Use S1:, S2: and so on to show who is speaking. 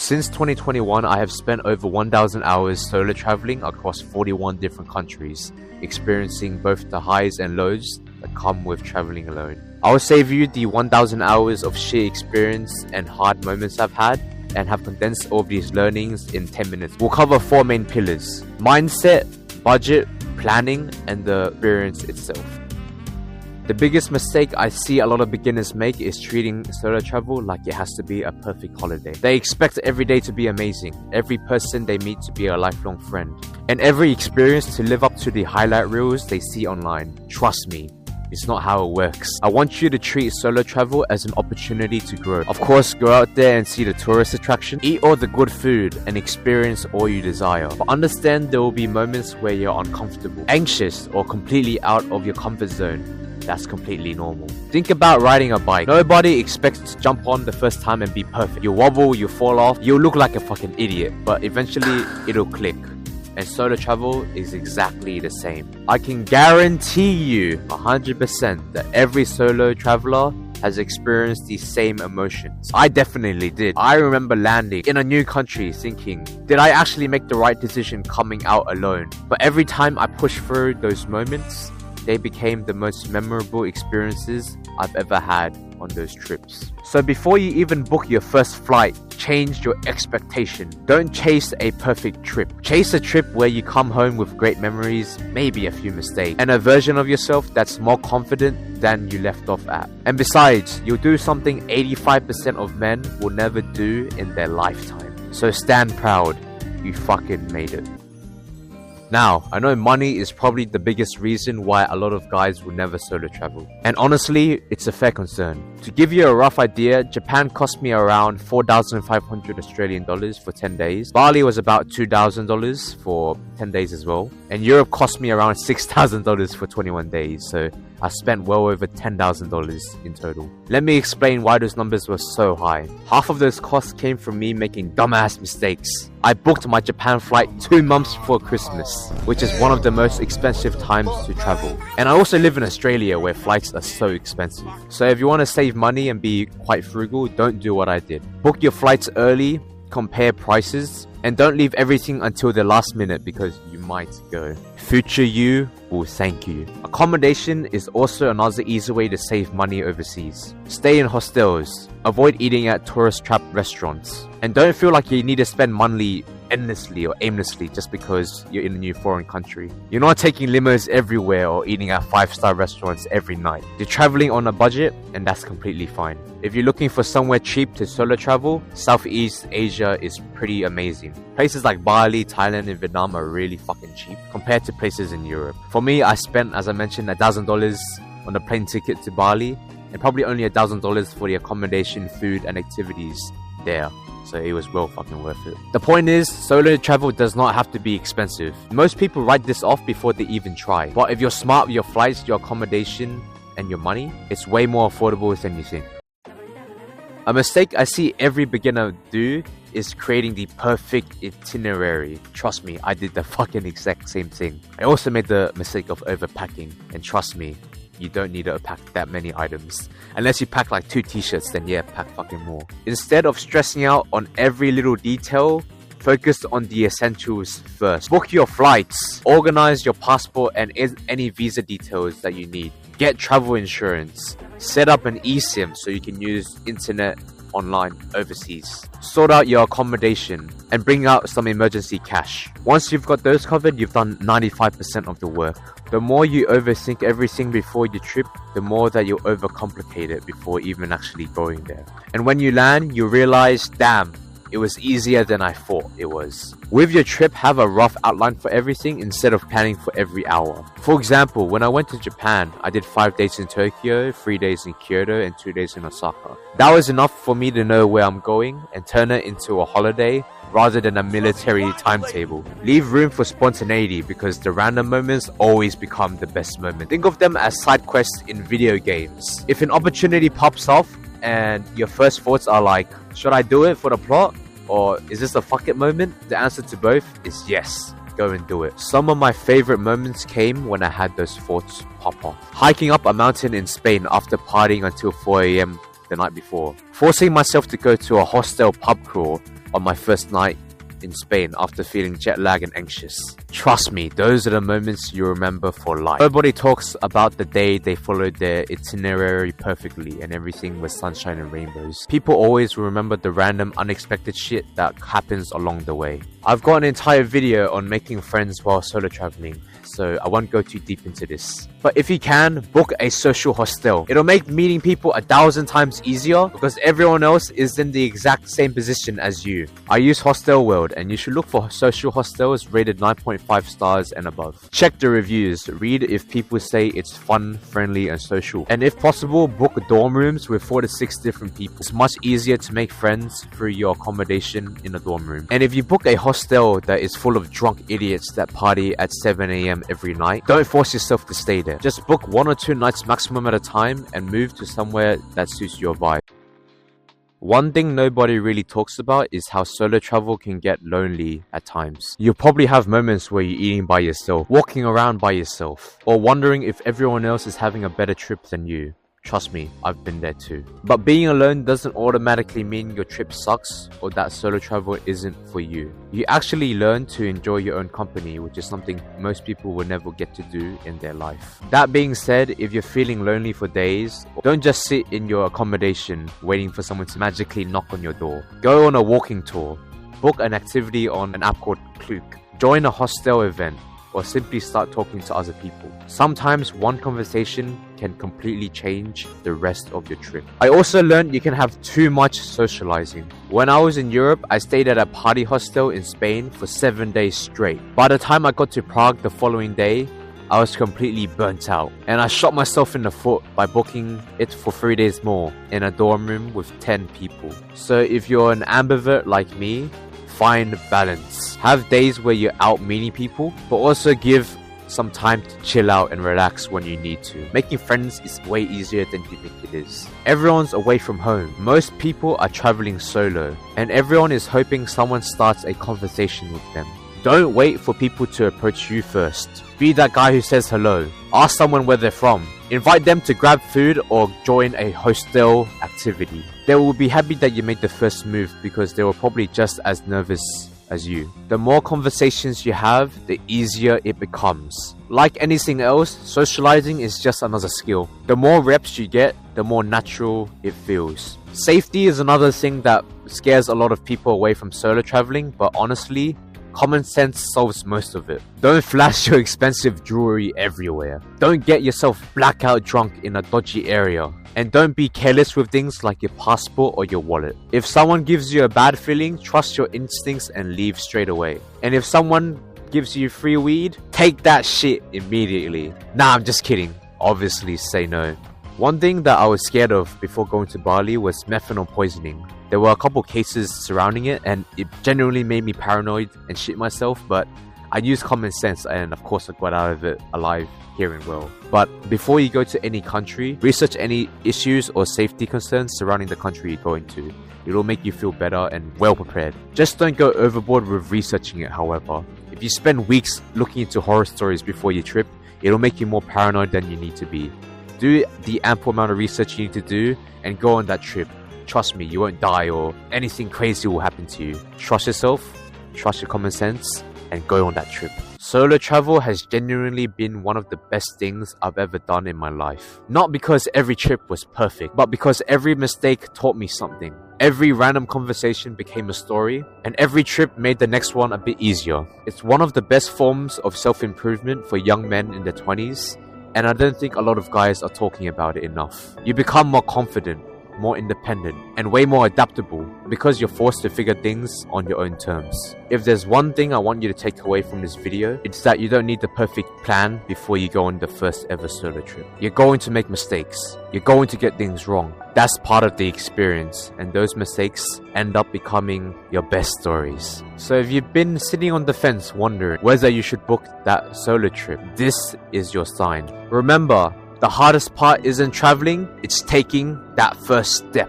S1: Since 2021, I have spent over 1,000 hours solo traveling across 41 different countries, experiencing both the highs and lows that come with traveling alone. I will save you the 1,000 hours of sheer experience and hard moments I've had, and have condensed all of these learnings in 10 minutes. We'll cover 4 main pillars: mindset, budget, planning, and the experience itself. The biggest mistake I see a lot of beginners make is treating solo travel like it has to be a perfect holiday. They expect every day to be amazing, every person they meet to be a lifelong friend, and every experience to live up to the highlight reels they see online. Trust me, it's not how it works. I want you to treat solo travel as an opportunity to grow. Of course, go out there and see the tourist attraction, eat all the good food, and experience all you desire. But understand there will be moments where you're uncomfortable, anxious, or completely out of your comfort zone. That's completely normal. Think about riding a bike. Nobody expects to jump on the first time and be perfect. You wobble, you fall off, you'll look like a fucking idiot, but eventually it'll click. And solo travel is exactly the same. I can guarantee you 100% that every solo traveler has experienced these same emotions. I definitely did. I remember landing in a new country thinking, did I actually make the right decision coming out alone? But every time I pushed through those moments, they became the most memorable experiences I've ever had on those trips. So before you even book your first flight, change your expectation. Don't chase a perfect trip. Chase a trip where you come home with great memories, maybe a few mistakes, and a version of yourself that's more confident than you left off at. And besides, you'll do something 85% of men will never do in their lifetime. So stand proud. You fucking made it. Now, I know money is probably the biggest reason why a lot of guys will never solo travel. And honestly, it's a fair concern. To give you a rough idea, Japan cost me around 4,500 Australian dollars for 10 days. Bali was about $2,000 for 10 days as well. And Europe cost me around $6,000 for 21 days. So I spent well over $10,000 in total. Let me explain why those numbers were so high. Half of those costs came from me making dumbass mistakes. I booked my Japan flight 2 months before Christmas, which is one of the most expensive times to travel. And I also live in Australia where flights are so expensive. So if you want to save money and be quite frugal, don't do what I did. Book your flights early, compare prices, and don't leave everything until the last minute because you might go. Future you will thank you. Accommodation is also another easy way to save money overseas. Stay in hostels. Avoid eating at tourist trap restaurants. And don't feel like you need to spend money endlessly or aimlessly just because you're in a new foreign country. You're not taking limos everywhere or eating at 5-star restaurants every night. You're traveling on a budget, and that's completely fine. If you're looking for somewhere cheap to solo travel, Southeast Asia is pretty amazing. Places like Bali, Thailand, and Vietnam are really fucking cheap compared to places in Europe. For me, I spent, as I mentioned, $1,000 on a plane ticket to Bali, and probably only $1,000 for the accommodation, food, and activities there. So it was well fucking worth it. The point is, solo travel does not have to be expensive. Most people write this off before they even try. But if you're smart with your flights, your accommodation, and your money, it's way more affordable than you think. A mistake I see every beginner do is creating the perfect itinerary. Trust me, I did the fucking exact same thing. I also made the mistake of overpacking. And trust me, you don't need to pack that many items. Unless you pack like 2 t-shirts, then yeah, pack fucking more. Instead of stressing out on every little detail, focus on the essentials first. Book your flights, organize your passport and any visa details that you need. Get travel insurance, set up an eSIM so you can use internet online overseas. Sort out your accommodation and bring out some emergency cash. Once you've got those covered, you've done 95% of the work. The more you overthink everything before your trip, the more that you'll overcomplicate it before even actually going there. And when you land, you realize, damn, it was easier than I thought it was. With your trip, have a rough outline for everything instead of planning for every hour. For example, when I went to Japan, I did 5 days in Tokyo, 3 days in Kyoto, and 2 days in Osaka. That was enough for me to know where I'm going and turn it into a holiday rather than a military timetable. Leave room for spontaneity because the random moments always become the best moment. Think of them as side quests in video games. If an opportunity pops off and your first thoughts are like, should I do it for the plot? Or is this a fuck it moment? The answer to both is yes. Go and do it. Some of my favorite moments came when I had those thoughts pop off. Hiking up a mountain in Spain after partying until 4 AM the night before. Forcing myself to go to a hostel pub crawl on my first night in Spain after feeling jet lag and anxious. Trust me, those are the moments you remember for life. Nobody talks about the day they followed their itinerary perfectly and everything was sunshine and rainbows. People always remember the random unexpected shit that happens along the way. I've got an entire video on making friends while solo traveling, so I won't go too deep into this. But if you can, book a social hostel. It'll make meeting people 1,000 times easier because everyone else is in the exact same position as you. I use Hostel World and you should look for social hostels rated 9.5 stars and above. Check the reviews, read if people say it's fun, friendly and social. And if possible, book dorm rooms with 4 to 6 different people. It's much easier to make friends through your accommodation in a dorm room. And if you book a hostel that is full of drunk idiots that party at 7 AM every night, don't force yourself to stay there. Just book 1 or 2 nights maximum at a time and move to somewhere that suits your vibe. One thing nobody really talks about is how solo travel can get lonely at times. You'll probably have moments where you're eating by yourself, walking around by yourself, or wondering if everyone else is having a better trip than you. Trust me, I've been there too. But being alone doesn't automatically mean your trip sucks or that solo travel isn't for you. You actually learn to enjoy your own company, which is something most people will never get to do in their life. That being said, if you're feeling lonely for days, don't just sit in your accommodation waiting for someone to magically knock on your door. Go on a walking tour, book an activity on an app called Klook, join a hostel event, or simply start talking to other people. Sometimes one conversation can completely change the rest of your trip. I also learned you can have too much socializing. When I was in Europe, I stayed at a party hostel in Spain for 7 days straight. By the time I got to Prague the following day, I was completely burnt out. And I shot myself in the foot by booking it for 3 days more in a dorm room with 10 people. So if you're an ambivert like me, find balance. Have days where you're out meeting people, but also give some time to chill out and relax when you need to. Making friends is way easier than you think it is. Everyone's away from home. Most people are traveling solo, and everyone is hoping someone starts a conversation with them. Don't wait for people to approach you first. Be that guy who says hello. Ask someone where they're from. Invite them to grab food or join a hostel activity. They will be happy that you made the first move because they were probably just as nervous as you. The more conversations you have, the easier it becomes. Like anything else, socializing is just another skill. The more reps you get, the more natural it feels. Safety is another thing that scares a lot of people away from solo traveling, but honestly, common sense solves most of it. Don't flash your expensive jewelry everywhere. Don't get yourself blackout drunk in a dodgy area. And don't be careless with things like your passport or your wallet. If someone gives you a bad feeling, trust your instincts and leave straight away. And if someone gives you free weed, take that shit immediately. Nah, I'm just kidding. Obviously say no. One thing that I was scared of before going to Bali was methanol poisoning. There were a couple cases surrounding it and it genuinely made me paranoid and shit myself, but I used common sense and of course I got out of it alive, hearing well. But before you go to any country, research any issues or safety concerns surrounding the country you're going to. It'll make you feel better and well prepared. Just don't go overboard with researching it, however. If you spend weeks looking into horror stories before your trip, it'll make you more paranoid than you need to be. Do the ample amount of research you need to do and go on that trip. Trust me, you won't die or anything crazy will happen to you. Trust yourself, trust your common sense, and go on that trip. Solo travel has genuinely been one of the best things I've ever done in my life. Not because every trip was perfect, but because every mistake taught me something. Every random conversation became a story, and every trip made the next one a bit easier. It's one of the best forms of self-improvement for young men in their 20s, and I don't think a lot of guys are talking about it enough. You become more confident, more independent, and way more adaptable because you're forced to figure things on your own terms. If there's one thing I want you to take away from this video, it's that you don't need the perfect plan before you go on the first ever solo trip. You're going to make mistakes. You're going to get things wrong. That's part of the experience, and those mistakes end up becoming your best stories. So if you've been sitting on the fence wondering whether you should book that solo trip, this is your sign. Remember, the hardest part isn't traveling, it's taking that first step.